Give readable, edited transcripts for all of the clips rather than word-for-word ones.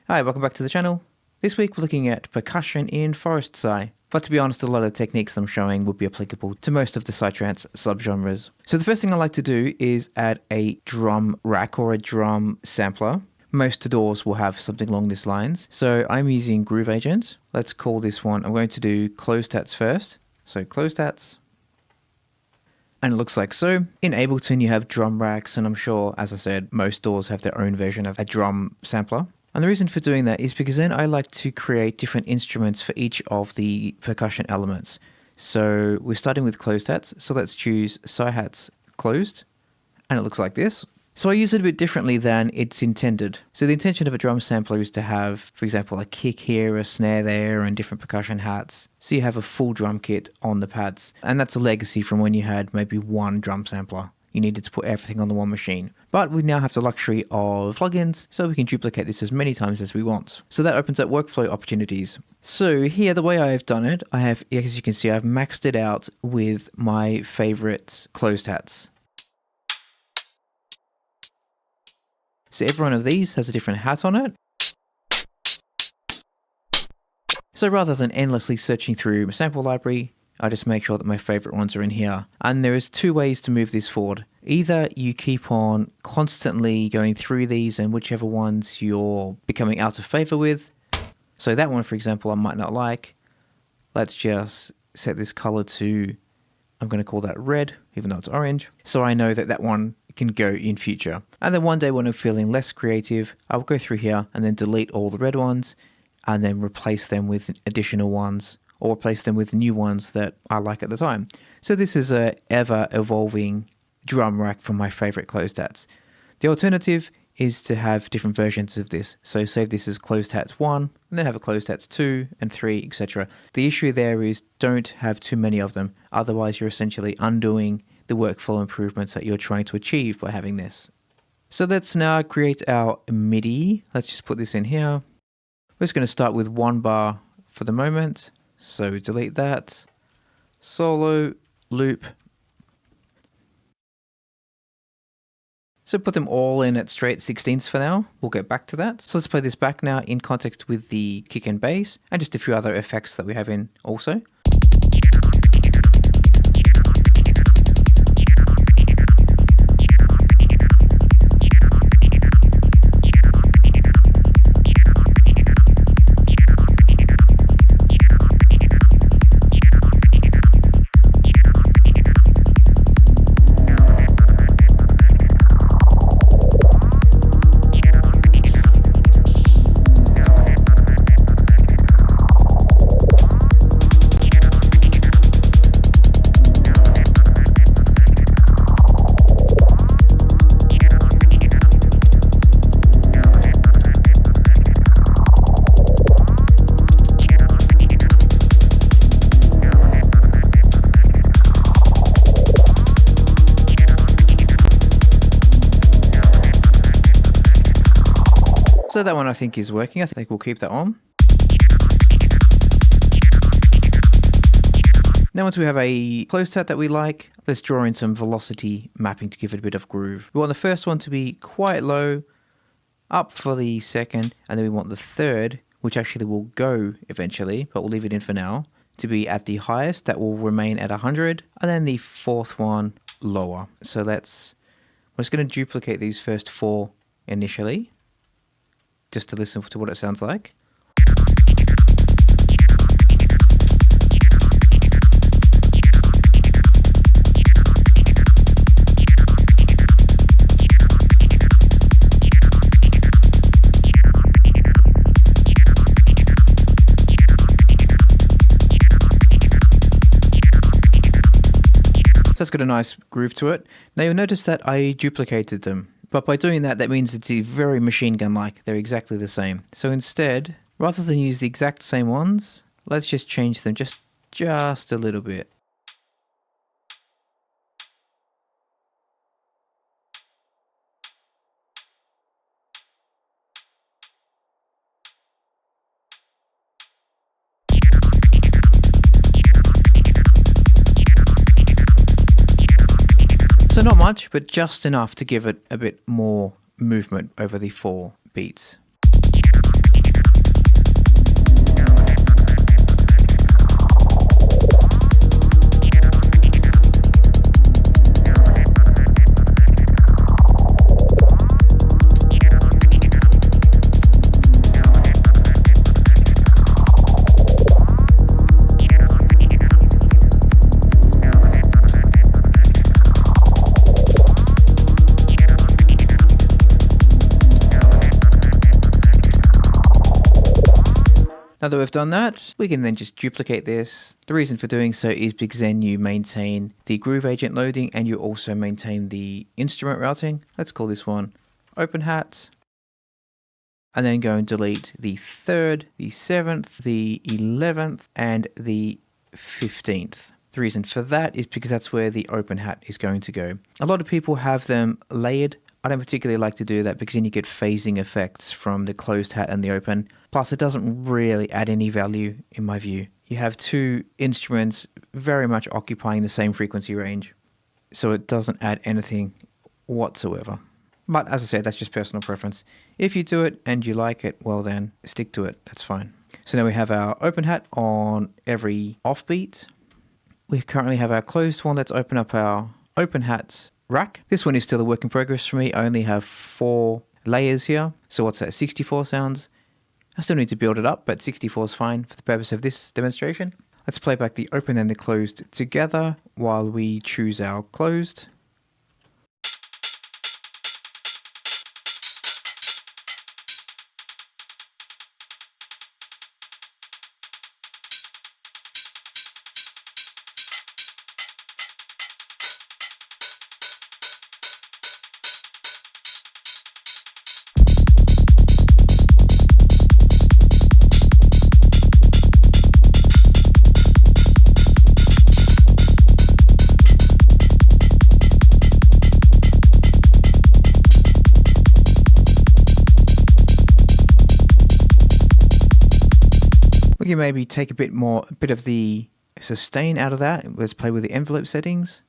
Hi, welcome back to the channel. This week we're looking at percussion in Forest Psy. But to be honest, a lot of the techniques I'm showing would be applicable to most of the psytrance subgenres. So the first thing I like to do is add a drum rack or a drum sampler. Most DAWs will have something along these lines. So I'm using Groove Agent. Let's call this one, I'm going to do closed tats first. So closed tats. And it looks like so. In Ableton you have drum racks, and I'm sure, as I said, most DAWs have their own version of a drum sampler. And the reason for doing that is because then I like to create different instruments for each of the percussion elements. So we're starting with closed hats. So let's choose Psy hats closed. And it looks like this. So I use it a bit differently than it's intended. So the intention of a drum sampler is to have, for example, a kick here, a snare there, and different percussion hats. So you have a full drum kit on the pads. And that's a legacy from when you had maybe one drum sampler. You needed to put everything on the one machine. But we now have the luxury of plugins, so we can duplicate this as many times as we want. So that opens up workflow opportunities. So here, the way I've done it, I have, as you can see, I've maxed it out with my favorite closed hats. So every one of these has a different hat on it. So rather than endlessly searching through my sample library, I just make sure that my favorite ones are in here. And there is two ways to move this forward. Either you keep on constantly going through these and whichever ones you're becoming out of favor with. So that one, for example, I might not like. Let's just set this color to, I'm going to call that red, even though it's orange. So I know that that one can go in future. And then one day when I'm feeling less creative, I'll go through here and then delete all the red ones and then replace them with additional ones, or replace them with new ones that I like at the time. So this is a ever-evolving drum rack from my favorite closed hats. The alternative is to have different versions of this. So save this as closed hats 1, and then have a closed hats 2 and 3, etc. The issue there is don't have too many of them. Otherwise you're essentially undoing the workflow improvements that you're trying to achieve by having this. So let's now create our MIDI. Let's just put this in here. We're just going to start with one bar for the moment. So delete that, solo, loop. So put them all in at straight 16ths for now. We'll get back to that. So let's play this back now in context with the kick and bass and just a few other effects that we have in also. So that one I think is working. I think we'll keep that on. Now once we have a closed hat that we like, let's draw in some velocity mapping to give it a bit of groove. We want the first one to be quite low, up for the second, and then we want the third, which actually will go eventually, but we'll leave it in for now, to be at the highest. That will remain at 100, and then the fourth one lower. So we're just going to duplicate these first 4 initially, just to listen to what it sounds like. So it's got a nice groove to it. Now you'll notice that I duplicated them. But by doing that, that means it's very machine gun-like. They're exactly the same. So instead, rather than use the exact same ones, let's just change them just a little bit. So not much, but just enough to give it a bit more movement over the 4 beats. Now that we've done that, we can then just duplicate this. The reason for doing so is because then you maintain the groove agent loading and you also maintain the instrument routing. Let's call this one open hat. And then go and delete the 3rd, the 7th, the 11th, and the 15th. The reason for that is because that's where the open hat is going to go. A lot of people have them layered. I don't particularly like to do that because then you get phasing effects from the closed hat and the open. Plus, it doesn't really add any value in my view. You have two instruments very much occupying the same frequency range, so it doesn't add anything whatsoever. But as I said, that's just personal preference. If you do it and you like it, well then, stick to it. That's fine. So now we have our open hat on every offbeat. We currently have our closed one. Let's open up our open hat rack. This one is still a work in progress for me. I only have 4 layers here. So what's that, 64 sounds? I still need to build it up, but 64 is fine for the purpose of this demonstration. Let's play back the open and the closed together while we choose our closed. We can maybe take a bit of the sustain out of that. Let's play with the envelope settings.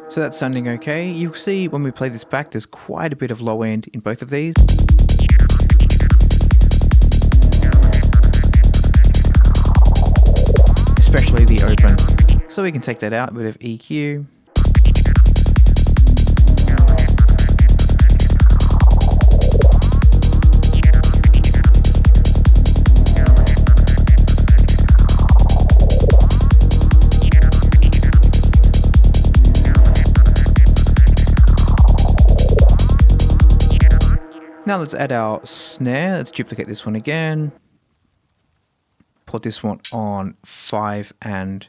So that's sounding okay. You'll see when we play this back, there's quite a bit of low end in both of these. Especially the open. So we can take that out, a bit of EQ. Now let's add our snare. Let's duplicate this one again. Put this one on 5 and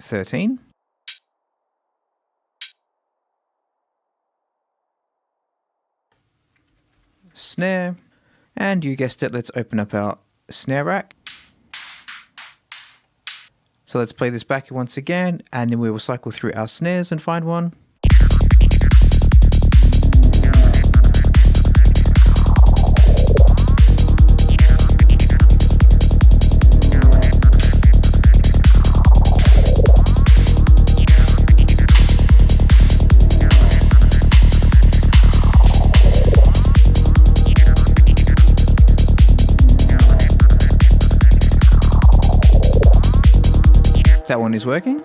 13. Snare. And you guessed it, let's open up our snare rack. So let's play this back once again, and then we will cycle through our snares and find one. That one is working.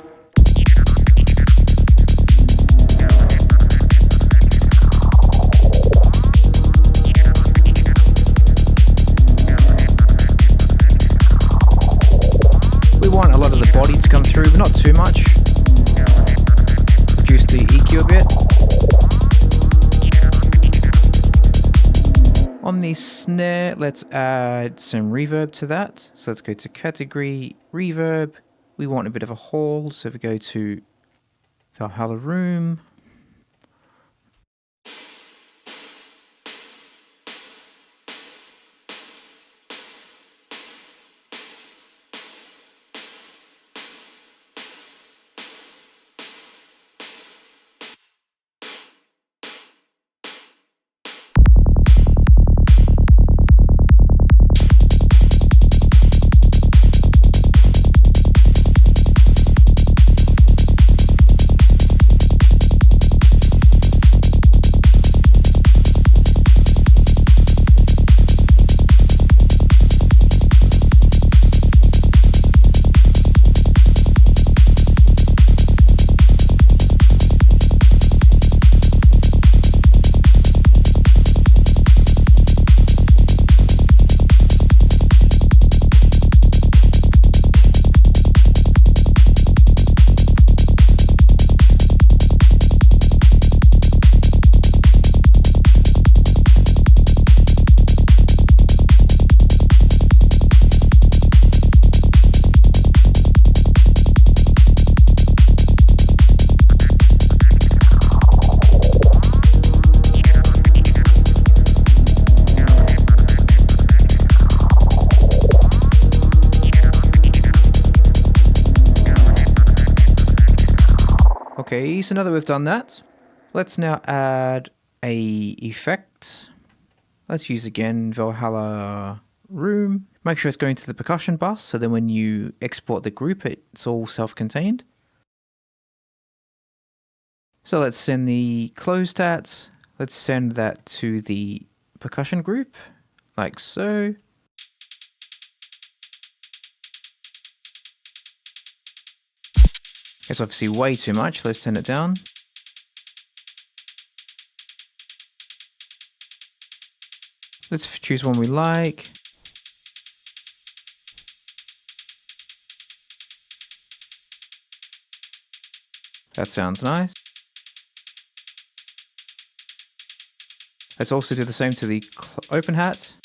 We want a lot of the body to come through, but not too much. Reduce the EQ a bit. On the snare, let's add some reverb to that. So let's go to category, reverb. We want a bit of a hall, so if we go to Valhalla Room, Okay, so now that we've done that, let's now add a effect. Let's use again Valhalla Room. Make sure it's going to the percussion bus, so then when you export the group, it's all self-contained. So let's send the close stats. Let's send that to the percussion group, like so. It's obviously way too much. Let's turn it down. Let's choose one we like. That sounds nice. Let's also do the same to the open hat.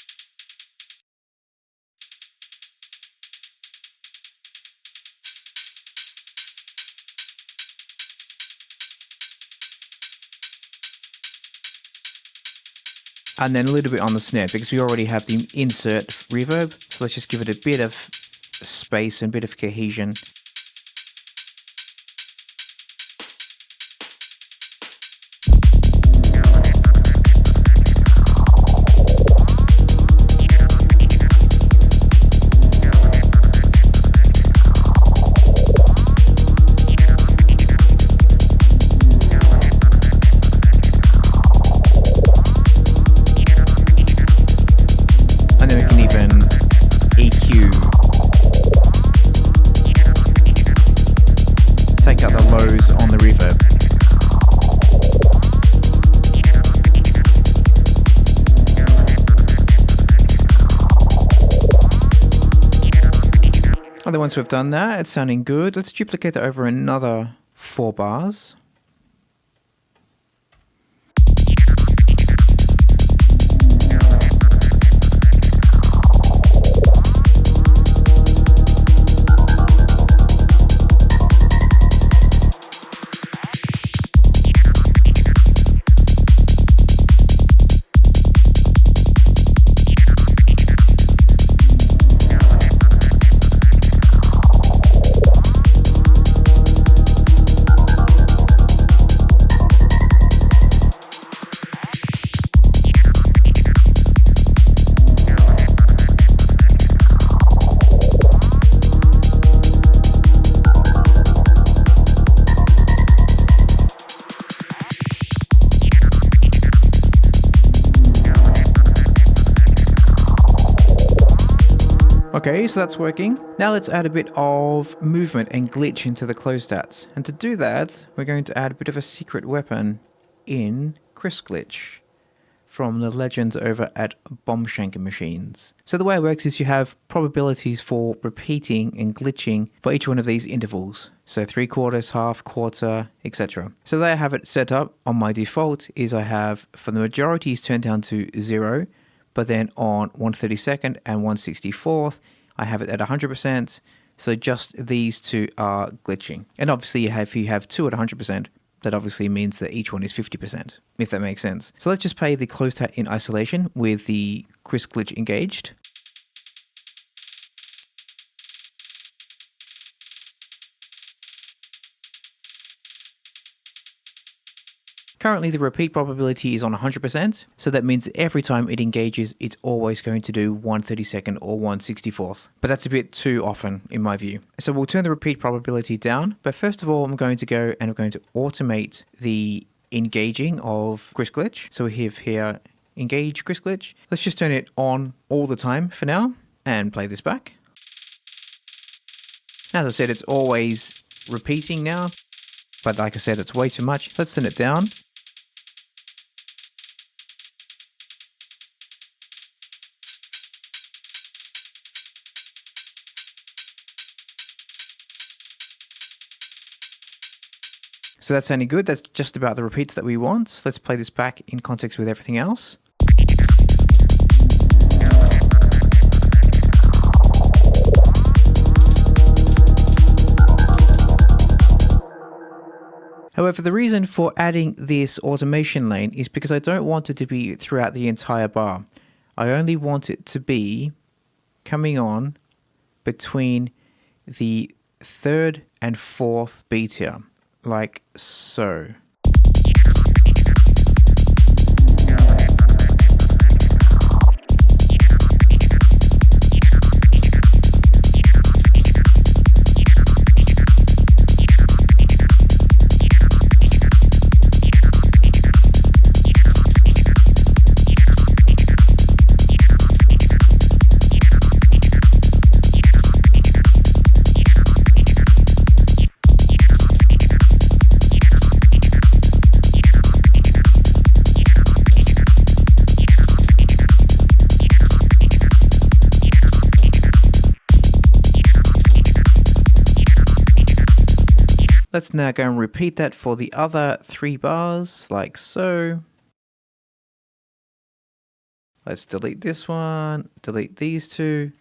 And then a little bit on the snare, because we already have the insert reverb. So let's just give it a bit of space and a bit of cohesion. And then once we've done that, it's sounding good. Let's duplicate that over another 4 bars. Okay, so that's working. Now let's add a bit of movement and glitch into the close stats. And to do that, we're going to add a bit of a secret weapon in chrisGlitch from the legends over at Bom Shanka Machines. So the way it works is you have probabilities for repeating and glitching for each one of these intervals. So 3/4, half, quarter, etc. So the way I have it set up on my default is I have, for the majorities, turned down to 0, but then on 1/32 and 1/64, I have it at 100%. So just these two are glitching. And obviously if you have two at 100%, that obviously means that each one is 50%, if that makes sense. So let's just play the closed hat in isolation with the chrisGlitch engaged. Currently the repeat probability is on 100%, so that means that every time it engages, it's always going to do 1/32 or 1/64. But that's a bit too often in my view. So we'll turn the repeat probability down, but first of all, I'm going to go and I'm going to automate the engaging of chrisGlitch. So we have here, engage chrisGlitch. Let's just turn it on all the time for now and play this back. As I said, it's always repeating now, but like I said, it's way too much. Let's turn it down. So that's sounding good. That's just about the repeats that we want. Let's play this back in context with everything else. However, the reason for adding this automation lane is because I don't want it to be throughout the entire bar. I only want it to be coming on between the 3rd and 4th beat here. like so. Let's now go and repeat that for the other 3 bars, like so. Let's delete this one, delete these 2.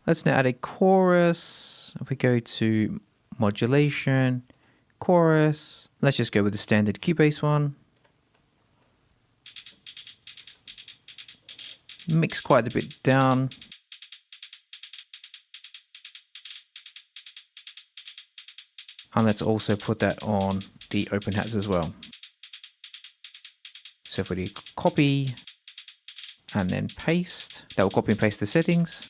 Let's now add a chorus. If we go to modulation, chorus, let's just go with the standard Cubase one. Mix quite a bit down. And let's also put that on the open hats as well. So if we do copy and then paste, that will copy and paste the settings.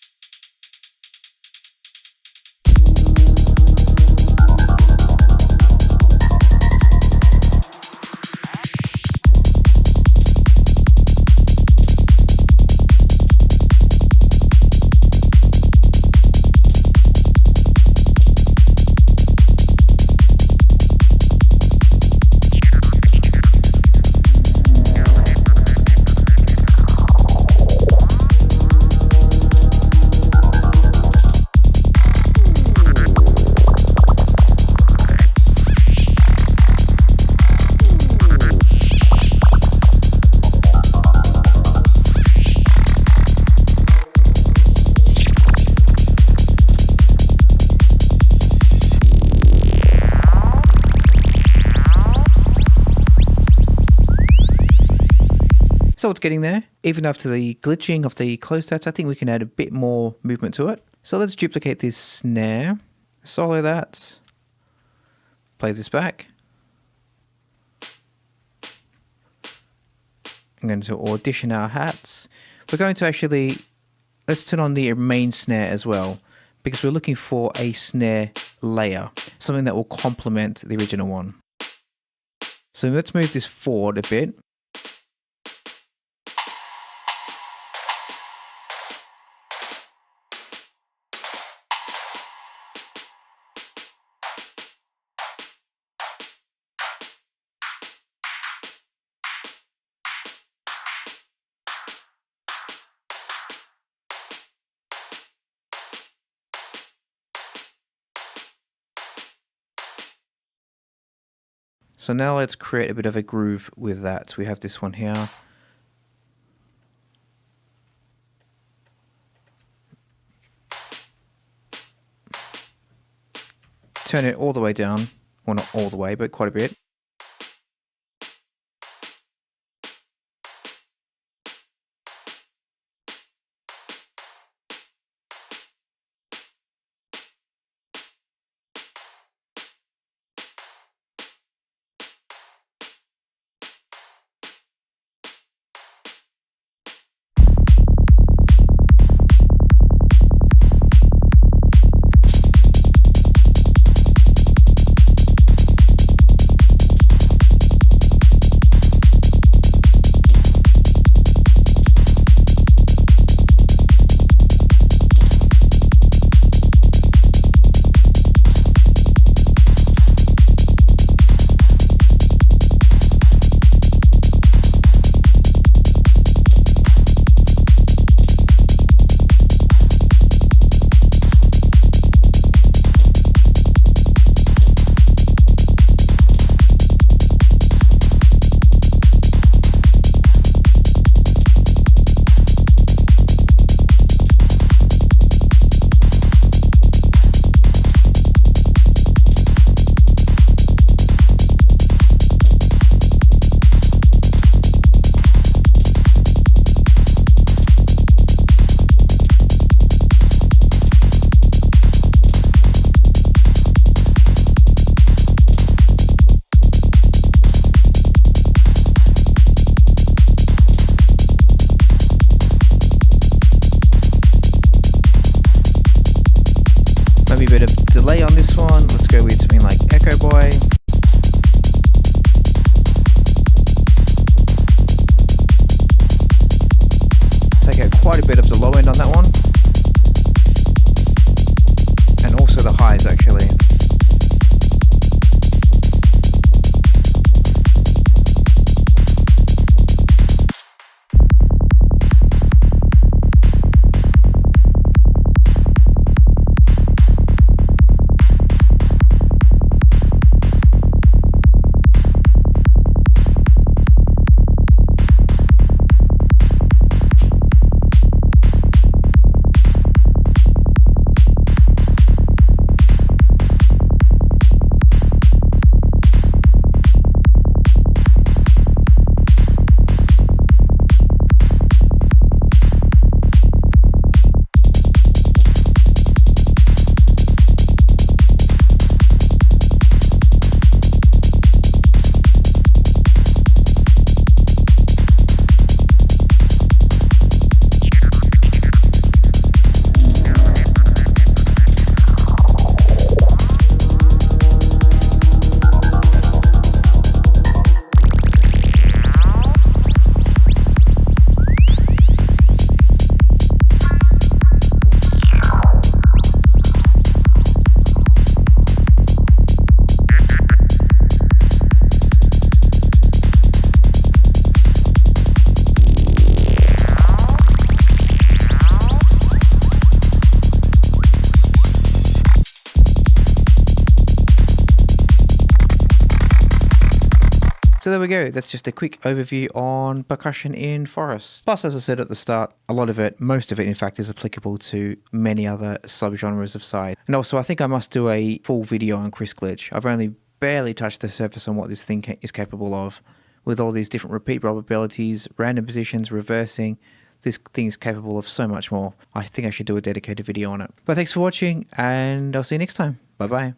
So it's getting there. Even after the glitching of the closed hats, I think we can add a bit more movement to it. So let's duplicate this snare, solo that, play this back. I'm going to audition our hats. We're going to actually, let's turn on the main snare as well, because we're looking for a snare layer, something that will complement the original one. So let's move this forward a bit. So now let's create a bit of a groove with that. So we have this one here. Turn it all the way down. Well, not all the way, but quite a bit. So there we go. That's just a quick overview on percussion in Forest. Plus, as I said at the start, a lot of it, most of it in fact, is applicable to many other subgenres of Psy. And also I think I must do a full video on chrisGlitch. I've only barely touched the surface on what this thing is capable of. With all these different repeat probabilities, random positions, reversing, this thing is capable of so much more. I think I should do a dedicated video on it. But thanks for watching, and I'll see you next time. Bye bye.